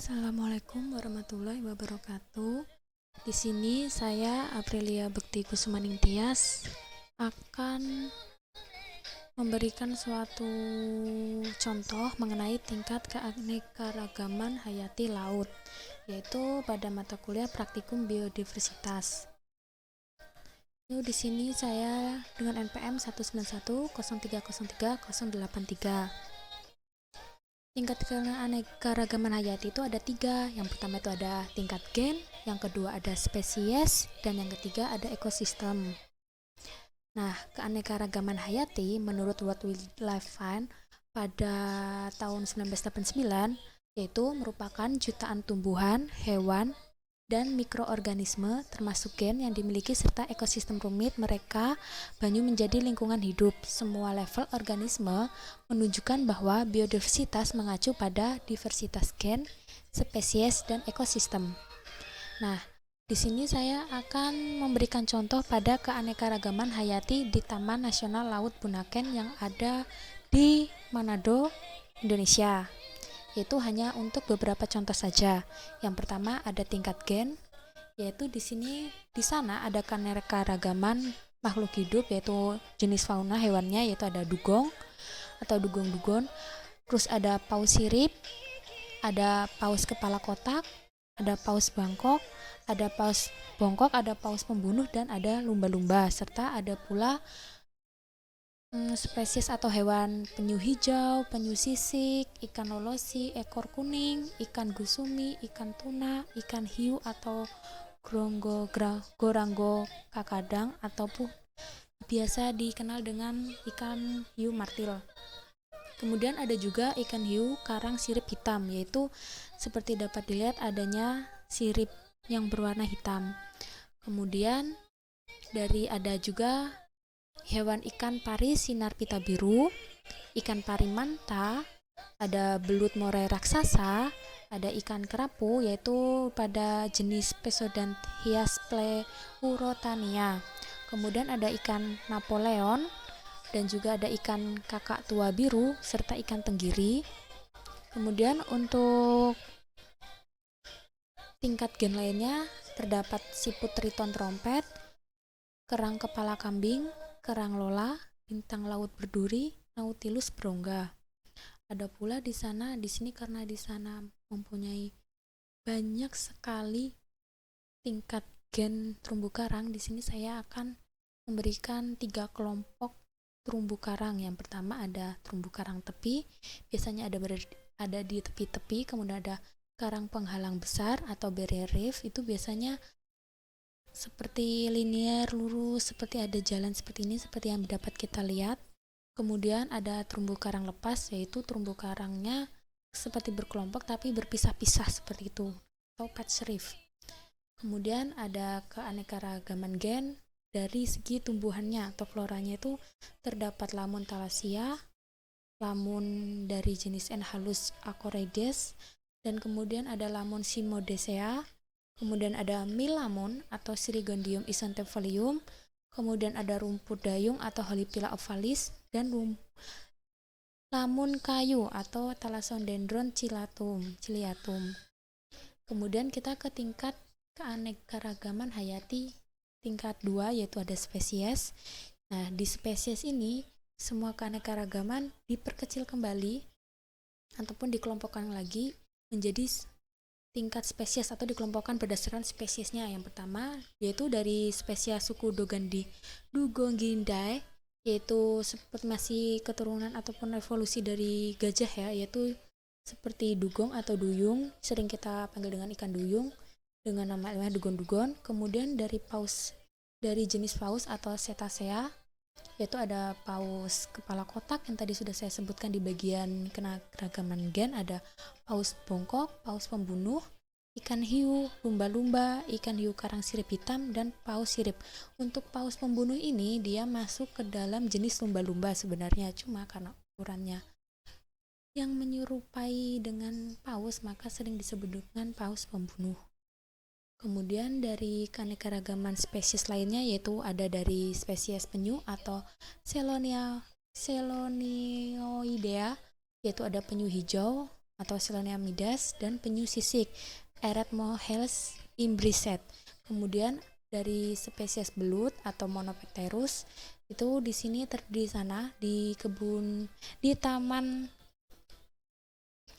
Assalamualaikum warahmatullahi wabarakatuh. Di sini saya Aprilia Bekti Kusumaning Tias akan memberikan suatu contoh mengenai tingkat keanekaragaman hayati laut, yaitu pada mata kuliah Praktikum Biodiversitas. Di sini saya dengan NPM 19103038083. Tingkat keanekaragaman hayati itu ada 3. Yang pertama itu ada tingkat gen, yang kedua ada spesies, dan yang ketiga ada ekosistem. Nah, keanekaragaman hayati menurut World Wildlife Fund pada tahun 1989 yaitu merupakan jutaan tumbuhan, hewan, dan mikroorganisme termasuk gen yang dimiliki serta ekosistem rumit mereka banyu menjadi lingkungan hidup. Semua level organisme menunjukkan bahwa biodiversitas mengacu pada diversitas gen, spesies, dan ekosistem. Nah, di sini saya akan memberikan contoh pada keanekaragaman hayati di Taman Nasional Laut Bunaken yang ada di Manado, Indonesia. Yaitu hanya untuk beberapa contoh saja. Yang pertama ada tingkat gen, yaitu di sana ada keanekaragaman makhluk hidup, yaitu jenis fauna hewannya, yaitu ada dugong atau dugong-dugon, terus ada paus sirip, ada paus kepala kotak, ada paus bangkok, ada paus bongkok, ada paus pembunuh, dan ada lumba-lumba, serta ada pula spesies atau hewan penyu hijau, penyu sisik, ikan lolosi, ekor kuning, ikan gusumi, ikan tuna, ikan hiu atau gorango kakadang ataupun biasa dikenal dengan ikan hiu martil. Kemudian ada juga ikan hiu karang sirip hitam, yaitu seperti dapat dilihat adanya sirip yang berwarna hitam. Kemudian ada juga hewan ikan pari sinar pita biru, ikan pari manta, ada belut morai raksasa, ada ikan kerapu yaitu pada jenis Pesodanthias pleurotania. Kemudian ada ikan Napoleon dan juga ada ikan kakak tua biru serta ikan tenggiri. Kemudian untuk tingkat gen lainnya terdapat siput triton trompet, kerang kepala kambing, kerang lola, bintang laut berduri, nautilus berongga. Ada pula di sini karena di sana mempunyai banyak sekali tingkat gen terumbu karang. Di sini saya akan memberikan 3 kelompok terumbu karang. Yang pertama ada terumbu karang tepi, biasanya ada di tepi-tepi. Kemudian ada karang penghalang besar atau barrier reef, itu biasanya seperti linear lurus, seperti ada jalan seperti ini, seperti yang dapat kita lihat. Kemudian ada terumbu karang lepas, yaitu terumbu karangnya seperti berkelompok tapi berpisah-pisah seperti itu, atau patch reef. Kemudian ada keanekaragaman gen dari segi tumbuhannya atau floranya, itu terdapat lamun thalassiya, lamun dari jenis Enhalus acoreides, dan kemudian ada lamun Cymodacea, kemudian ada milamun atau Syringondium isontemphalium, kemudian ada rumput dayung atau Holypila ovalis, dan lamun kayu atau Thalassodendron ciliatum. Kemudian kita ke tingkat keanekaragaman hayati tingkat 2, yaitu ada spesies. Nah, di spesies ini semua keanekaragaman diperkecil kembali ataupun dikelompokkan lagi menjadi tingkat spesies atau dikelompokkan berdasarkan spesiesnya. Yang pertama yaitu dari spesies suku Dugongidae, yaitu seperti masih keturunan ataupun evolusi dari gajah ya, yaitu seperti dugong atau duyung, sering kita panggil dengan ikan duyung dengan nama ilmiah dugon-dugon. Kemudian dari jenis paus atau cetacea, yaitu ada paus kepala kotak yang tadi sudah saya sebutkan di bagian keanekaragaman gen, ada paus bongkok, paus pembunuh, ikan hiu, lumba-lumba, ikan hiu karang sirip hitam, dan paus sirip. Untuk paus pembunuh ini dia masuk ke dalam jenis lumba-lumba sebenarnya, cuma karena ukurannya yang menyerupai dengan paus maka sering disebut dengan paus pembunuh. Kemudian dari keanekaragaman spesies lainnya yaitu ada dari spesies penyu atau Selonioidea, yaitu ada penyu hijau atau Seleniamidas, dan penyu sisik Eretmoheles imbriset. Kemudian dari spesies belut atau Monopterus itu di sini terdiri sana di kebun di taman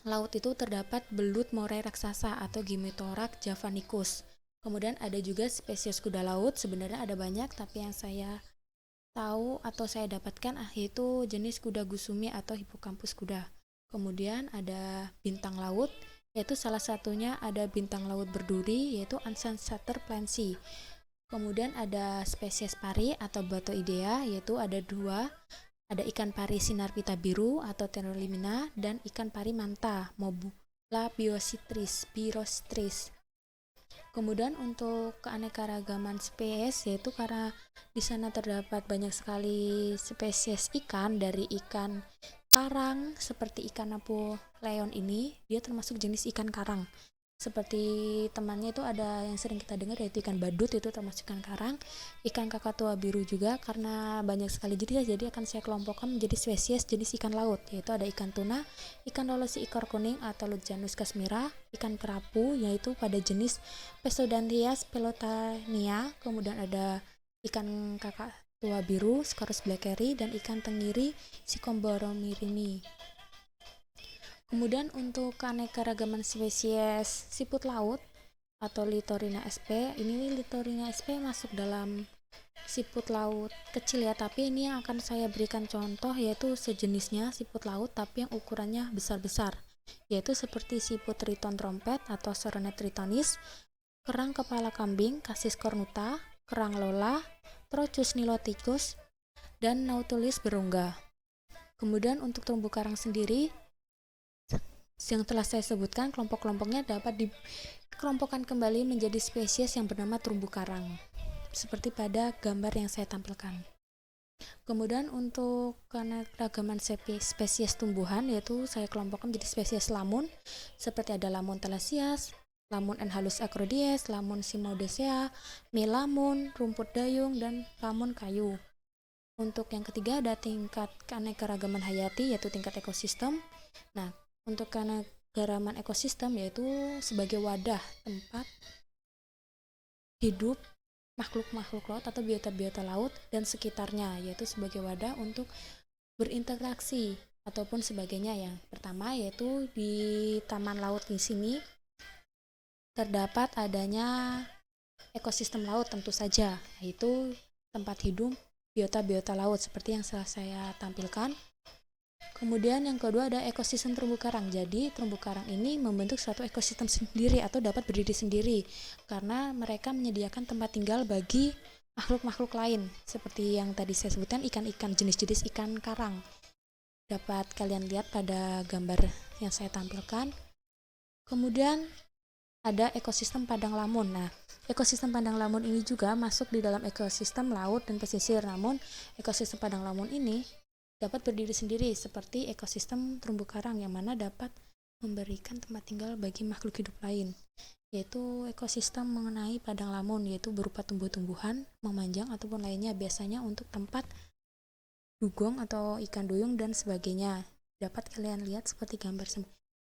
laut itu terdapat belut moray raksasa atau Gymnotorax javanicus. Kemudian ada juga spesies kuda laut, sebenarnya ada banyak tapi yang saya tahu atau saya dapatkan yaitu jenis kuda gusumi atau Hippocampus kuda. Kemudian ada bintang laut, yaitu salah satunya ada bintang laut berduri yaitu Ansansater plancy. Kemudian ada spesies pari atau Batoidea, yaitu ada dua, ada ikan pari sinar pita biru atau Pterolimina dan ikan pari manta Mobula birostris. Kemudian untuk keanekaragaman spesies, yaitu karena di sana terdapat banyak sekali spesies ikan, dari ikan karang seperti ikan Napoleon ini, dia termasuk jenis ikan karang. Seperti temannya itu ada yang sering kita dengar yaitu ikan badut, itu termasuk ikan karang. Ikan kakatua biru juga, karena banyak sekali jenis, jadi akan saya kelompokkan menjadi spesies jenis ikan laut, yaitu ada ikan tuna, ikan lolosi ekor kuning atau Lutjanus casmira, ikan kerapu yaitu pada jenis Pesodanthias pelotania, kemudian ada ikan kakatua biru Scarus blackeri, dan ikan tenggiri Sicomboromirini. Kemudian untuk keanekaragaman spesies siput laut atau Littorina sp, ini Littorina sp masuk dalam siput laut kecil ya, tapi ini yang akan saya berikan contoh yaitu sejenisnya siput laut tapi yang ukurannya besar-besar, yaitu seperti siput triton trompet atau Soronet tritonis, kerang kepala kambing Cassis cornuta, kerang lola, Trochus niloticus, dan Nautilus berongga. Kemudian untuk terumbu karang sendiri, yang telah saya sebutkan, kelompok-kelompoknya dapat dikelompokkan kembali menjadi spesies yang bernama terumbu karang, seperti pada gambar yang saya tampilkan. Kemudian untuk keanekaragaman spesies tumbuhan, yaitu saya kelompokkan menjadi spesies lamun, seperti ada lamun thalassias, lamun Enhalus acroides, lamun Cimodacea, melamun, rumput dayung, dan lamun kayu. Untuk yang ketiga ada tingkat keanekaragaman hayati, yaitu tingkat ekosistem. Nah, untuk keanekaragaman ekosistem yaitu sebagai wadah tempat hidup makhluk-makhluk laut atau biota-biota laut dan sekitarnya, yaitu sebagai wadah untuk berinteraksi ataupun sebagainya. Yang pertama yaitu di taman laut di sini terdapat adanya ekosistem laut tentu saja, yaitu tempat hidup biota-biota laut seperti yang saya tampilkan. Kemudian yang kedua ada ekosistem terumbu karang. Jadi terumbu karang ini membentuk suatu ekosistem sendiri atau dapat berdiri sendiri karena mereka menyediakan tempat tinggal bagi makhluk-makhluk lain seperti yang tadi saya sebutkan, ikan-ikan jenis-jenis ikan karang. Dapat kalian lihat pada gambar yang saya tampilkan. Kemudian ada ekosistem padang lamun. Nah, ekosistem padang lamun ini juga masuk di dalam ekosistem laut dan pesisir. Namun ekosistem padang lamun ini dapat berdiri sendiri seperti ekosistem terumbu karang yang mana dapat memberikan tempat tinggal bagi makhluk hidup lain, yaitu ekosistem mengenai padang lamun, yaitu berupa tumbuh-tumbuhan, memanjang ataupun lainnya, biasanya untuk tempat dugong atau ikan duyung dan sebagainya. Dapat kalian lihat seperti gambar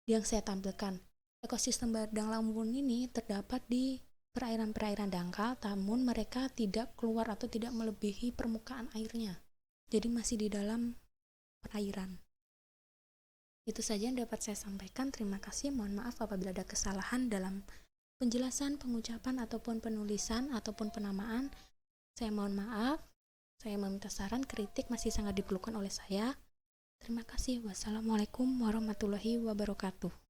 yang saya tampilkan. Ekosistem padang lamun ini terdapat di perairan-perairan dangkal, namun mereka tidak keluar atau tidak melebihi permukaan airnya. Jadi masih di dalam perairan. Itu saja yang dapat saya sampaikan. Terima kasih. Mohon maaf apabila ada kesalahan dalam penjelasan, pengucapan, ataupun penulisan, ataupun penamaan. Saya mohon maaf. Saya meminta saran, kritik masih sangat diperlukan oleh saya. Terima kasih. Wassalamualaikum warahmatullahi wabarakatuh.